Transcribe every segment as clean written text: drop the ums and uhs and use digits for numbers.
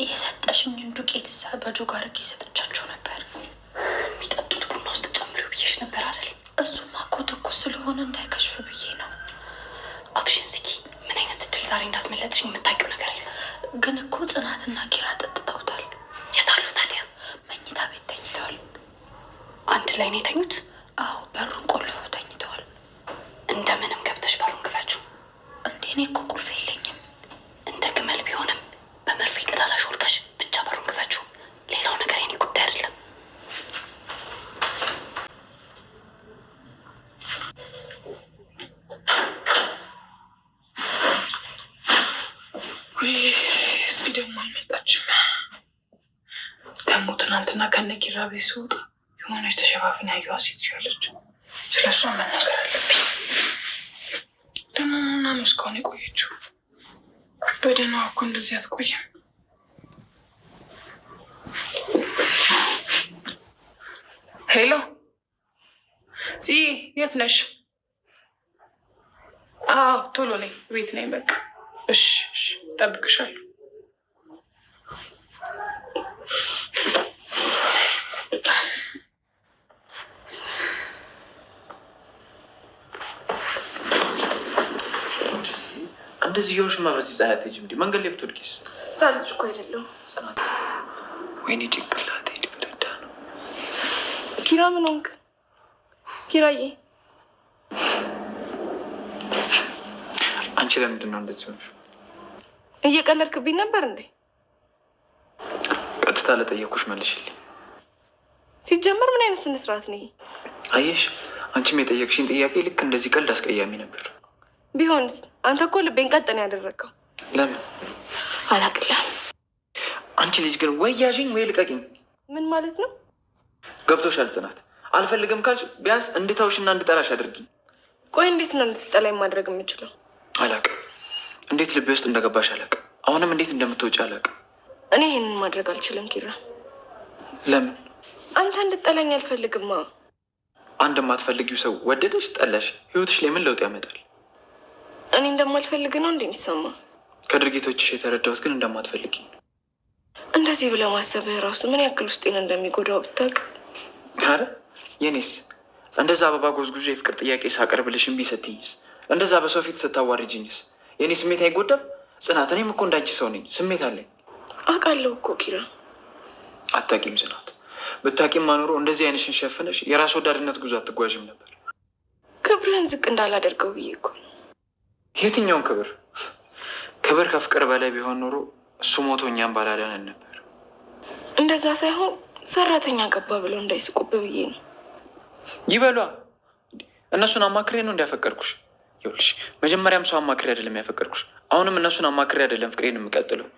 የሰጠሽኝን ዱቄት እዛ በጆግ አድርጌ ሰጥቻቸው ነበር። የሚጠጡት ቡና ውስጥ ጨምሪው ብዬሽ ነበር አይደል? እሱማ እኮ ትኩስ ስለሆነ እንዳይከሽፍ ብዬ ነው። አክሽን ዝጊ። ምን አይነት እድል ዛሬ እንዳስመለጥሽኝ የምታውቂው ነገር የለም። ግን እኮ ጽናትና ኪራ ጠጥተውታል። የታሉ ታዲያ? መኝታ ቤት ተኝተዋል። አንድ ላይ ነው የተኙት? አዎ፣ በሩን ቆልፈው ተኝተዋል። እንደምንም ገብተሽ በሩን ክፈችው። እንዴ እኔ እኮ ቁልፍ የለኝም። እንደ ግመል ቢሆንም በመርፌ ቀዳዳ ሾልከሽ ብቻ በሩን ክፈችው። ሌላው ነገር የኔ ጉዳይ አይደለም። እስኪ ደግሞ አልመጣችም። ደግሞ ትናንትና ከነኪራ ቤት ስወጣ የሆነች ተሸፋፍና ያየዋ ሴት ያለች። ስለሷ መናገር አለብኝ። ደግሞ ምናምን እስካሁን የቆየችው በደህናዋ እኮ እንደዚህ አትቆይም። ሄሎ ሲ፣ የት ነሽ? አዎ ቶሎ ነኝ፣ ቤት ነኝ። በቃ እሺ፣ እጠብቅሻለሁ። እንደዚህ የሆንሽማ በዚህ ፀሐይ አትሄጂም እንዴ? መንገድ ላይ ብትወድቂስ? ዛልጅ እኮ አይደለሁም። ጽናት፣ ወይኔ ጭንቅላቴ ሊፈነዳ ነው። ኪራ ምን ሆንክ? ኪራዬ፣ አንቺ ለምንድን ነው እንደዚህ ሆንሽ? እየቀለድክብኝ ነበር እንዴ? ቀጥታ ለጠየኩሽ መልሽልኝ። ሲጀመር ምን አይነት ስነ ስርዓት ነው? አየሽ፣ አንቺም የጠየቅሽኝ ጥያቄ ልክ እንደዚህ ቀልድ አስቀያሚ ነበር። ቢሆንስ አንተ እኮ ልቤን ቀጥ ነው ያደረገው። ለምን አላቅልም። አንቺ ልጅ ግን ወይ ያዥኝ ወይ ልቀቂኝ። ምን ማለት ነው? ገብቶሻል ጽናት? አልፈልግም ካልሽ ቢያንስ እንድተውሽና እንድጠላሽ አድርጊኝ። ቆይ እንዴት ነው እንድትጠላኝ ማድረግ የምችለው? አላቅም። እንዴት ልቤ ውስጥ እንደገባሽ አላቅም። አሁንም እንዴት እንደምትወጪ አላቅም። እኔ ይህንን ማድረግ አልችልም ኪራ። ለምን? አንተ እንድጠላኝ አልፈልግማ። አንድ የማትፈልጊው ሰው ወደደሽ ጠላሽ ህይወትሽ ላይ ምን ለውጥ ያመጣል? እኔ እንደማልፈልግ ነው እንደሚሰማ። ከድርጊቶችሽ የተረዳሁት ግን እንደማትፈልጊ። እንደዚህ ብለህ ማሰብህ ራሱ ምን ያክል ውስጤን እንደሚጎዳው ብታውቅ። አረ የኔስ እንደዛ አበባ ጎዝጉዞ የፍቅር ጥያቄ ሳቀርብልሽ እምቢ ስትይኝስ? እንደዛ በሰው ፊት ስታዋርጅኝስ? የኔ ስሜት አይጎዳም? ጽናት፣ እኔም እኮ እንዳንቺ ሰው ነኝ፣ ስሜት አለኝ። አውቃለሁ እኮ ኪራ። አታቂም ጽናት። ብታቂም ማኖሮ እንደዚህ አይነሽን ሸፍነሽ የራስ ወዳድነት ጉዞ አትጓዥም ነበር። ክብርህን ዝቅ እንዳላደርገው ብዬ እኮ። የትኛውን ክብር? ክብር ከፍቅር በላይ ቢሆን ኖሮ እሱ ሞቶ እኛም ባላዳነን ነበር። እንደዛ ሳይሆን ሰራተኛ ገባ ብለው እንዳይስቁብ ብዬ ነው። ይበሏ። እነሱን አማክሬ ነው እንዲያፈቀርኩሽ። ይኸውልሽ መጀመሪያም ሰው አማክሬ አይደለም ያፈቀርኩሽ። አሁንም እነሱን አማክሬ አይደለም ፍቅሬን የምቀጥለው።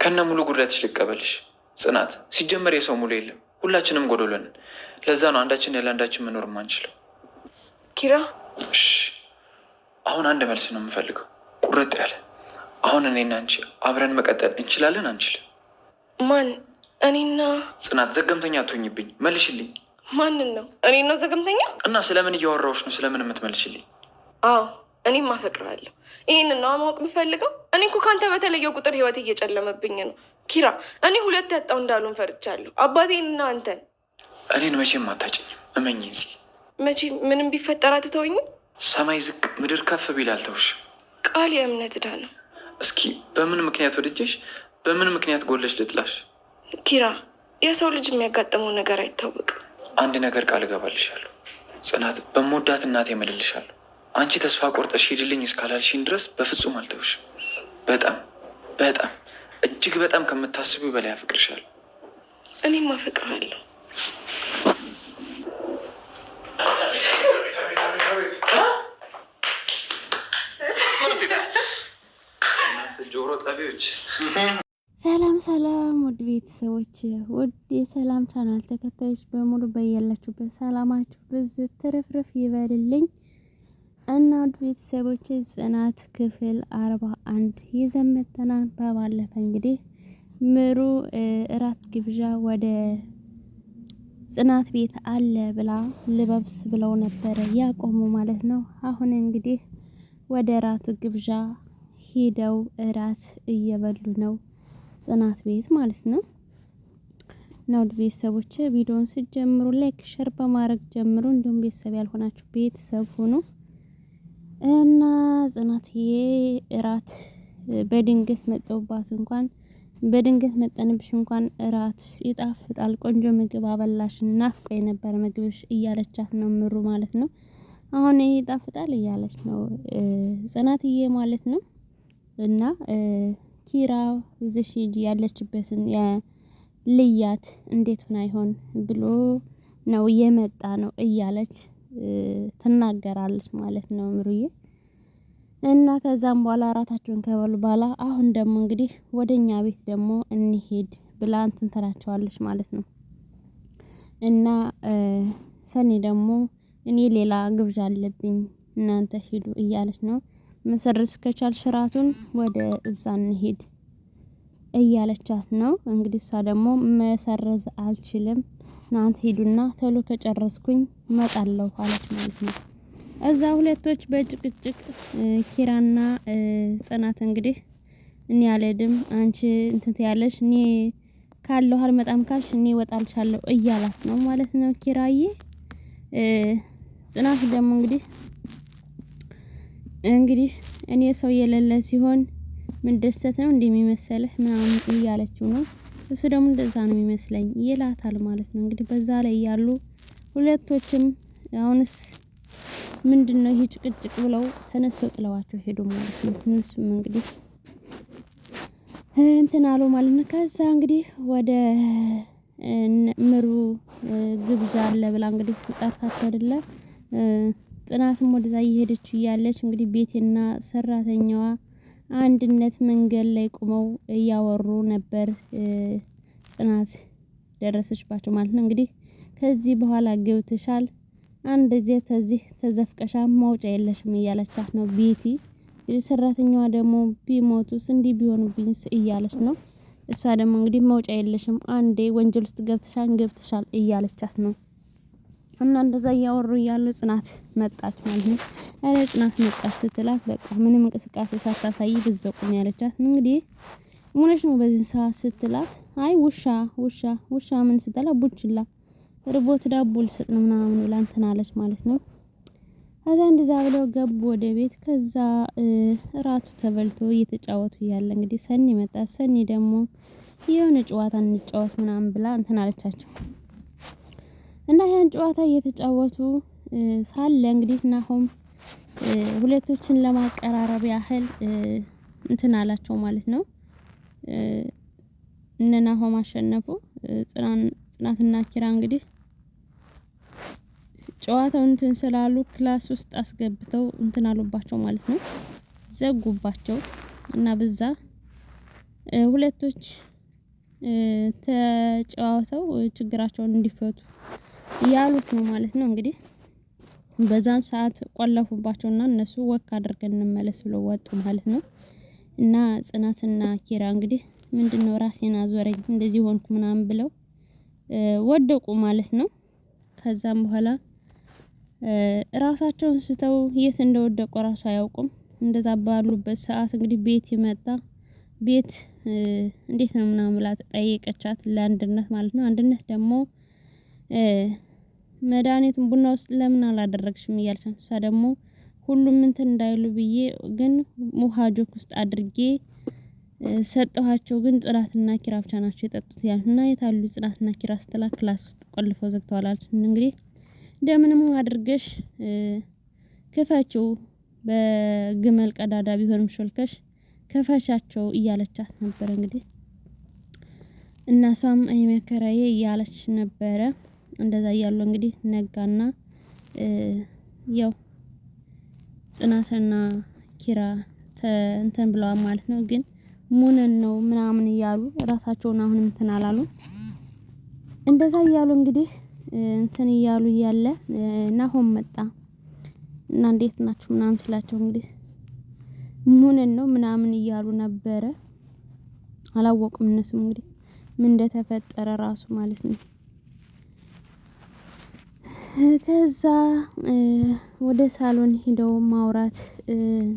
ከነ ሙሉ ጉድለትሽ ልቀበልሽ ጽናት። ሲጀመር የሰው ሙሉ የለም፣ ሁላችንም ጎዶሎንን። ለዛ ነው አንዳችን ያለ አንዳችን መኖር የማንችለው። ኪራ እሺ፣ አሁን አንድ መልስ ነው የምፈልገው፣ ቁርጥ ያለ። አሁን እኔና አንቺ አብረን መቀጠል እንችላለን አንችልም? ማን? እኔና ጽናት? ዘገምተኛ አትሆኝብኝ፣ መልሽልኝ። ማንን ነው? እኔ ነው ዘገምተኛ? እና ስለምን እያወራሁሽ ነው? ስለምን የምትመልሽልኝ? አዎ እኔም አፈቅራለሁ። ይህንን ነው ማወቅ የምፈልገው። እኔ እኮ ከአንተ በተለየው ቁጥር ህይወት እየጨለመብኝ ነው ኪራ። እኔ ሁለት ያጣው እንዳሉን ፈርቻለሁ፣ አባቴንና አንተን። እኔን መቼም አታጭኝም፣ እመኝኝ ጽ። መቼም ምንም ቢፈጠር አትተውኝም? ሰማይ ዝቅ ምድር ከፍ ቢል አልተውሽም። ቃል የእምነት ዕዳ ነው። እስኪ በምን ምክንያት ወድጄሽ፣ በምን ምክንያት ጎለሽ ልጥላሽ? ኪራ፣ የሰው ልጅ የሚያጋጥመው ነገር አይታወቅም። አንድ ነገር ቃል እገባልሻለሁ ጽናት፣ በምወዳት እናቴ እምልልሻለሁ። አንቺ ተስፋ ቆርጠሽ ሂድልኝ እስካላልሽኝ ድረስ በፍጹም አልተውሽም። በጣም በጣም እጅግ በጣም ከምታስቢው በላይ አፈቅርሻለሁ። እኔም አፈቅራለሁ። ጆሮ ጠቢዎች። ሰላም ሰላም፣ ውድ ቤተሰቦች፣ ውድ የሰላም ቻናል ተከታዮች በሙሉ በያላችሁበት ሰላማችሁ ብዝት ትርፍርፍ ይበልልኝ እና ውድ ቤተሰቦች ጽናት ክፍል 41 ይዘን መጥተናል። በባለፈ እንግዲህ ምሩ እራት ግብዣ ወደ ጽናት ቤት አለ ብላ ልበብስ ብለው ነበረ ያቆሙ ማለት ነው። አሁን እንግዲህ ወደ እራቱ ግብዣ ሄደው እራት እየበሉ ነው ጽናት ቤት ማለት ነው። እና ውድ ቤተሰቦች ቪዲዮውን ስትጀምሩ ላይክ ሸር በማድረግ ጀምሩ። እንዲሁም ቤተሰብ ያልሆናችሁ ቤተሰብ ሆኑ እና ጽናትዬ እራት በድንገት መጠውባት እንኳን በድንገት መጠንብሽ እንኳን እራት ይጣፍጣል፣ ቆንጆ ምግብ አበላሽ፣ ናፍቆኝ ነበር ምግብሽ እያለቻት ነው ምሩ ማለት ነው። አሁን ይጣፍጣል እያለች ነው ጽናትዬ ማለት ነው። እና ኪራ ይዘሽ ሂጂ ያለችበትን ልያት እንዴት ሆና ይሆን ብሎ ነው የመጣ ነው እያለች ትናገራለች ማለት ነው ምሩዬ። እና ከዛም በኋላ እራታቸውን ከበሉ በኋላ አሁን ደግሞ እንግዲህ ወደኛ ቤት ደግሞ እንሄድ ብላ እንትን ትላቸዋለች ማለት ነው። እና ሰኔ ደግሞ እኔ ሌላ ግብዣ አለብኝ እናንተ ሂዱ እያለች ነው። መሰረዝ ከቻልሽ እራቱን ወደ እዛ እንሄድ እያለቻት ነው። እንግዲህ እሷ ደግሞ መሰረዝ አልችልም እናንተ ሂዱና ቶሎ ከጨረስኩኝ እመጣለሁ አለች ማለት ነው። እዛ ሁለቶች በጭቅጭቅ ኪራና ጽናት እንግዲህ እኔ አልሄድም አንቺ እንትን ትያለሽ፣ እኔ ካለሁ አልመጣም ካልሽ እኔ እወጣልሻለሁ እያላት ነው ማለት ነው ኪራዬ። ጽናት ደግሞ እንግዲህ እኔ ሰው የሌለ ሲሆን ምን ደስተት ነው እንደሚመስልህ ምናምን እያለችው ነው። እሱ ደግሞ እንደዛ ነው የሚመስለኝ ይላታል ማለት ነው። እንግዲህ በዛ ላይ ያሉ ሁለቶችም አሁንስ ምንድነው ይሄ ጭቅጭቅ ብለው ተነስተው ጥለዋቸው ሄዱ ማለት ነው። እነሱም እንግዲህ እንትን አሉ ማለት ነው። ከዛ እንግዲህ ወደ ምሩ ግብዣ አለ ብላ እንግዲህ ጠርታቸው አይደለ ጽናትም ወደዛ እየሄደች እያለች እንግዲህ ቤቴና ሰራተኛዋ አንድነት መንገድ ላይ ቆመው እያወሩ ነበር። ጽናት ደረሰችባቸው ማለት ነው። እንግዲህ ከዚህ በኋላ ገብተሻል አንድ ጊዜ ተዚህ ተዘፍቀሻ ማውጫ የለሽም እያለቻት ነው ቤቲ። እንግዲህ ሰራተኛዋ ደግሞ ቢሞቱስ እንዲህ ቢሆኑብኝስ እያለች ነው። እሷ ደግሞ እንግዲህ ማውጫ የለሽም አንዴ ወንጀል ውስጥ ገብተሻል እያለቻት ነው። እና እንደዛ እያወሩ እያሉ ጽናት መጣች ማለት ነው። አረ ጽናት መጣች ስትላት በቃ ምንም እንቅስቃሴ ሳታሳይ በዛው ቁም ያለቻት እንግዲህ ሙነሽ ነው በዚህ ሰዓት ስትላት አይ ውሻ ምን ስትላ ቡችላ ርቦት ዳቦ ልሰጥ ነው ምናምን ብላ እንትን አለች ማለት ነው። ከዛ እንደዛ ብለው ገቡ ወደ ቤት። ከዛ እራቱ ተበልቶ እየተጫወቱ እያለ እንግዲህ ሰኒ መጣች። ሰኒ ደግሞ የሆነ ጨዋታ እንጫወት ምናምን ብላ እንትን አለቻቸው እና ያን ጨዋታ እየተጫወቱ ሳለ እንግዲህ ናሆም ሁለቶችን ለማቀራረብ ያህል እንትን አላቸው ማለት ነው። እነ ናሆም አሸነፉ። ጽናትና ኪራ እንግዲህ ጨዋታውን እንትን ስላሉ ክላስ ውስጥ አስገብተው እንትን አሉባቸው ማለት ነው። ዘጉባቸው እና በዛ ሁለቶች ተጨዋውተው ችግራቸውን እንዲፈቱ ያሉት ነው ማለት ነው። እንግዲህ በዛን ሰዓት ቆለፉባቸውና እነሱ ወክ አድርገን እንመለስ ብለው ወጡ ማለት ነው። እና ጽናትና ኪራ እንግዲህ ምንድነው ራሴን አዞረኝ እንደዚህ ሆንኩ ምናምን ብለው ወደቁ ማለት ነው። ከዛም በኋላ ራሳቸውን ስተው የት እንደወደቁ ራሱ አያውቁም። እንደዛ ባሉበት ሰዓት እንግዲህ ቤት ይመጣ ቤት እንዴት ነው ምናምን ብላ ጠየቀቻት ለአንድነት ማለት ነው። አንድነት ደግሞ መድኃኒቱን ቡና ውስጥ ለምን አላደረግሽም እያለቻት እሷ ደግሞ ሁሉም እንትን እንዳይሉ ብዬ ግን ውሃ ጆክ ውስጥ አድርጌ ሰጠኋቸው ግን ጽናትና ኪራ ብቻ ናቸው የጠጡት ያልና የታሉ ጽናትና ኪራ ስትላ ክላስ ውስጥ ቆልፈው ዘግተዋል አለች። እንግዲህ እንደምንም አድርገሽ ክፈችው በግመል ቀዳዳ ቢሆንም ሾልከሽ ክፈሻቸው እያለቻት ነበር። እንግዲህ እናሷም አይ መከራዬ እያለች ነበረ። እንደዛ እያሉ እንግዲህ ነጋና ያው ጽናትና ኪራ እንትን ብለዋል ማለት ነው። ግን ሙነን ነው ምናምን እያሉ ራሳቸውን አሁንም እንትን አላሉ። እንደዛ እያሉ እንግዲህ እንትን እያሉ እያለ ናሆም መጣ እና እንዴት ናችሁ ምናምን ስላቸው እንግዲህ ሙነን ነው ምናምን እያሉ ነበረ። አላወቁም እነሱም እንግዲህ ምን እንደተፈጠረ ራሱ ማለት ነው። ከዛ ወደ ሳሎን ሄደው ማውራት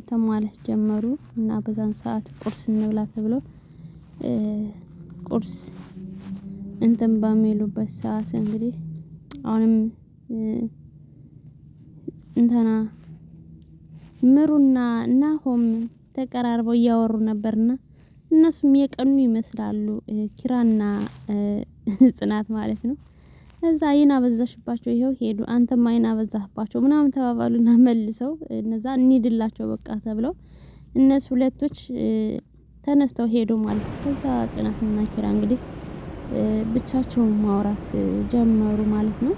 ተማለት ጀመሩ እና በዛን ሰዓት ቁርስ እንብላ ተብለው ቁርስ እንትን በሚሉበት ሰዓት እንግዲህ አሁንም እንትና ምሩና ናሆም ተቀራርበው እያወሩ ነበርና እነሱም የቀኑ ይመስላሉ ኪራና ጽናት ማለት ነው። እዛ አይና በዛሽባቸው ይሄው ሄዱ። አንተም አይና በዛህባቸው ምናምን ተባባሉና መልሰው እነዛ እንሂድላቸው በቃ ተብለው እነሱ ሁለቶች ተነስተው ሄዱ ማለት ነው። ከዛ ጽናትና ኪራ እንግዲህ ብቻቸውን ማውራት ጀመሩ ማለት ነው።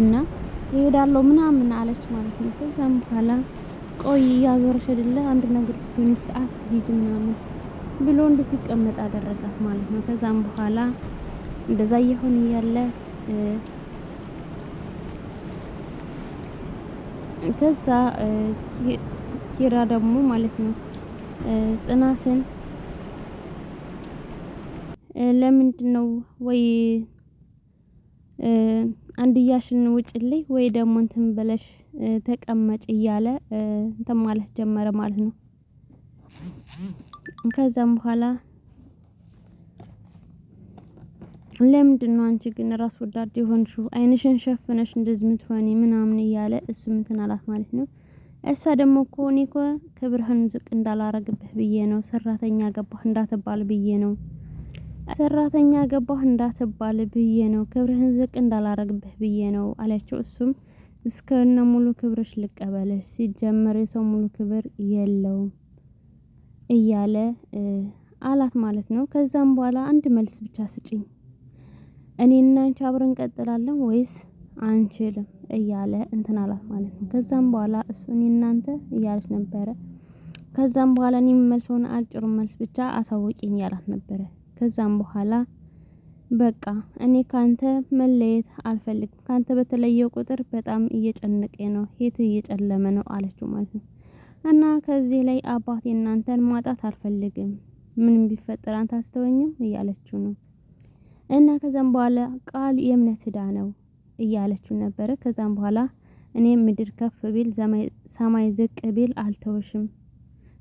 እና ይሄዳለው ምናምን አለች ማለት ነው። ከዛም በኋላ ቆይ ያዞርሽ አይደለ አንድ ነገር ትሆን ሰዓት ሂጅ ምናምን ብሎ እንድትቀመጥ አደረጋት ማለት ነው። ከዛም በኋላ እንደዛ ይሁን እያለ ከዛ ኪራ ደግሞ ማለት ነው ጽናትን ለምንድነው ወይ አንድያሽን ውጭልኝ ወይ ደግሞ እንትን ብለሽ ተቀመጭ እያለ እንትን ማለት ጀመረ ማለት ነው። ከዛም በኋላ ለምንድነው አንቺ ግን ራስ ወዳድ የሆንሽው አይንሽን ሸፍነሽ እንደዚህ ምትሆኒ ምናምን እያለ እሱም እንትን አላት ማለት ነው። እሷ ደግሞ እኮ እኔ እኮ ክብርህን ዝቅ እንዳላረግብህ ብዬ ነው ሰራተኛ ገባህ እንዳትባል ብዬ ነው ሰራተኛ ገባህ እንዳትባል ብዬ ነው ክብርህን ዝቅ እንዳላረግብህ ብዬ ነው አለችው። እሱም እስከነ ሙሉ ክብርሽ ልቀበልሽ ሲጀመር የሰው ሙሉ ክብር የለውም እያለ አላት ማለት ነው። ከዛም በኋላ አንድ መልስ ብቻ ስጪኝ እኔና አንቺ አብረን እንቀጥላለን ወይስ አንችልም እያለ እንትን አላት ማለት ነው። ከዛም በኋላ እሱ እኔ እናንተ እያለች ነበረ። ከዛም በኋላ እኔ መልሰውን አጭሩ መልስ ብቻ አሳውቂኝ ያላት ነበረ። ከዛም በኋላ በቃ እኔ ካንተ መለየት አልፈልግም ካንተ በተለየው ቁጥር በጣም እየጨነቀኝ ነው ሄት እየጨለመ ነው አለችው ማለት ነው። እና ከዚህ ላይ አባቴ እናንተን ማጣት አልፈልግም ምንም ቢፈጠር አንተ አስተወኝም እያለችው ነው። እና ከዛም በኋላ ቃል የእምነት ዕዳ ነው እያለችው ነበረ። ከዛም በኋላ እኔ ምድር ከፍ ቢል ሰማይ ዝቅ ቢል አልተውሽም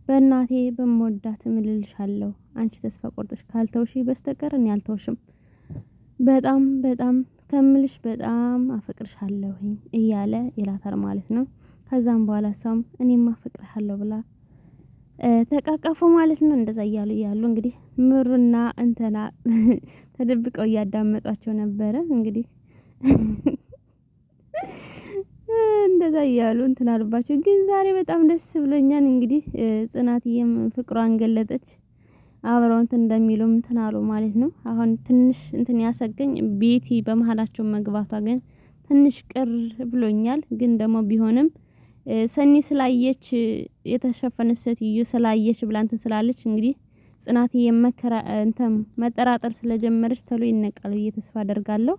በእናቴ በመወዳት ምልልሻለሁ አንቺ ተስፋ ቆርጥሽ ካልተውሽ በስተቀር እኔ አልተውሽም በጣም በጣም ከምልሽ በጣም አፈቅርሻለሁ እያለ ይላታል ማለት ነው። ከዛም በኋላ እሷም እኔም አፈቅርሃለሁ ብላ ተቃቀፉ ማለት ነው። እንደዛ እያሉ እንግዲህ ምሩና እንትና ተደብቀው እያዳመጧቸው ነበረ። እንግዲህ እንደዛ እያሉ እንትን አሉባቸው። ግን ዛሬ በጣም ደስ ብሎኛል። እንግዲህ ጽናትዬም ፍቅሯን ገለጠች። አብረው እንትን እንደሚሉም እንትን አሉ ማለት ነው። አሁን ትንሽ እንትን ያሰገኝ ቤቲ በመሃላቸው መግባቷ ግን ትንሽ ቅር ብሎኛል። ግን ደግሞ ቢሆንም ሰኒ ስላየች የተሸፈነ ሴትዮ ስላየች ብላ እንትን ስላለች እንግዲህ ጽናትዬ መከራ እንትን መጠራጠር ስለጀመረች ተሎ ይነቃል ብዬ ተስፋ አደርጋለሁ።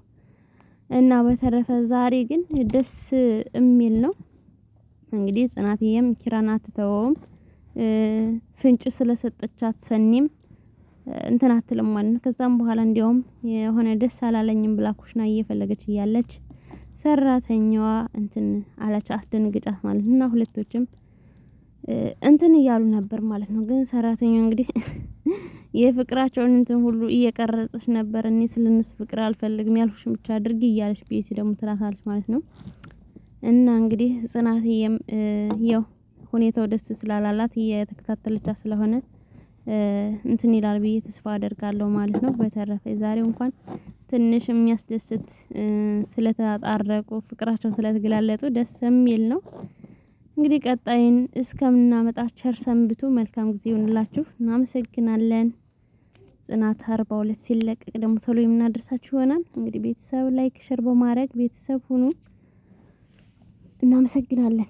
እና በተረፈ ዛሬ ግን ደስ የሚል ነው። እንግዲህ ጽናትዬም ኪራን አትተወውም ፍንጭ ስለሰጠቻት ሰኒም እንትን አትልም ማለት ነው። ከዛም በኋላ እንዲያውም የሆነ ደስ አላለኝም ብላ ኩሽና እየፈለገች እያለች ሰራተኛዋ እንትን አላች አስደንግጫት ማለት ነው። እና ሁለቶችም እንትን እያሉ ነበር ማለት ነው። ግን ሰራተኛው እንግዲህ የፍቅራቸውን እንትን ሁሉ እየቀረጸች ነበር። እኔ ስለነሱ ፍቅር አልፈልግም ያልኩሽን ብቻ አድርጊ እያለች ቤቲ ደግሞ ትላታለች ማለት ነው። እና እንግዲህ ጽናትዬም ያው ሁኔታው ደስ ስላላላት እየተከታተለቻት ስለሆነ እንትን ይላል ብዬ ተስፋ አደርጋለሁ ማለት ነው። በተረፈ ዛሬው እንኳን ትንሽ የሚያስደስት ስለተጣረቁ ፍቅራቸውን ስለተገላለጡ ደስ የሚል ነው። እንግዲህ ቀጣይን እስከምናመጣ ቸር ሰንብቱ። መልካም ጊዜ ይሁንላችሁ። እናመሰግናለን። ጽናት 42 ሲለቀቅ ደግሞ ቶሎ የምናደርሳችሁ ይሆናል። እንግዲህ ቤተሰብ ላይክ ሸር በማድረግ ቤተሰብ ሁኑ። እናመሰግናለን።